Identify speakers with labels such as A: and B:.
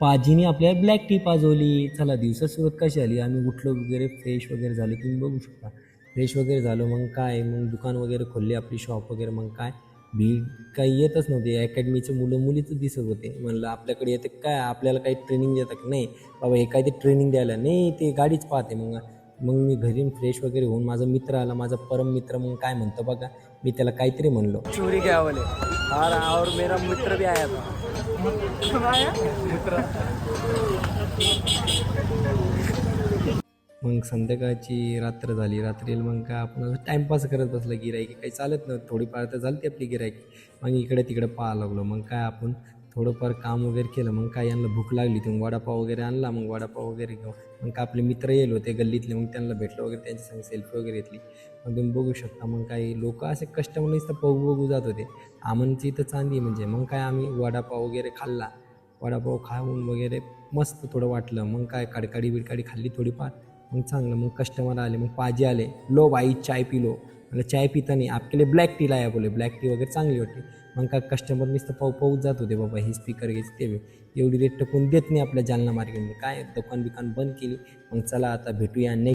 A: पाजीने आपल्याला black tea पाजवली. चला दिवसात सुरुवात कशी आली, आम्ही उठलो वगैरे फ्रेश वगैरे झालो, तुम्ही बघू शकता. फ्रेश वगैरे झालो, मग काय, मग दुकान वगैरे खोलले आपली शॉप वगैरे. मग काय भीड काही येतच नव्हते, अकॅडमीचे मुलं मुलीच दिसत होते. म्हणलं आपल्याकडे येते काय, आपल्याला काही ट्रेनिंग देतात की नाही बाबा, हे काय ते ट्रेनिंग द्यायला नाही, ते गाडीच पाहते. मग मग मी घरी फ्रेश वगैरे होऊन माझा मित्र आला, माझा परम मित्र. मग काय म्हणतो बघा, मी त्याला काहीतरी म्हणलो,
B: चोरी क्या बोले और मेरा मित्र भी आया था मित्र
A: मग संध्याकाळची रात्र झाली. रात्रीला मग काय आपण टाईमपास करत बसलं, गिरायकी काही चालत नव्हतं, थोडीफार तर झाली आपली गिरायकी. मग इकडे तिकडे पाहायला लागलो. मग काय आपण थोडंफार काम वगैरे केलं. मग काय यांना भूक लागली, तर वडापाव वगैरे आणला. मग वडापाव वगैरे घेऊ, मग काय आपले मित्र येईल होते गल्लीतले, मग त्यांना भेटलं वगैरे, त्यांच्या संग सेल्फी वगैरे घेतली. मग तुम्ही बघू शकता, मग काही लोक असे कस्टमर नुसतं बघू जात होते. आमची इथं चांदी म्हणजे. मग काय आम्ही वडापाव वगैरे खाल्ला. वडापाव खाऊन वगैरे मस्त थोडं वाटलं. मग काय कडकाडी बिडकाडी खाल्ली थोडीफार. मग चांगलं, मग कस्टमर आले, मग पाजी आले, लो भाई चाय पी लो. म्हणजे चाय पिता नाही आपके लिए ब्लॅक टी लाया बोले. ब्लॅक टी वगैरे चांगली होती. मग काय कस्टमर नुसतं पाऊच जात होते, बाबा ही स्पीकर घ्यायची ते एवढी रेट कोण देत नाही आपल्या जालना मार्केटमध्ये. काय दुकान बिकान बंद केली. मग चला आता भेटूया नेक्स्ट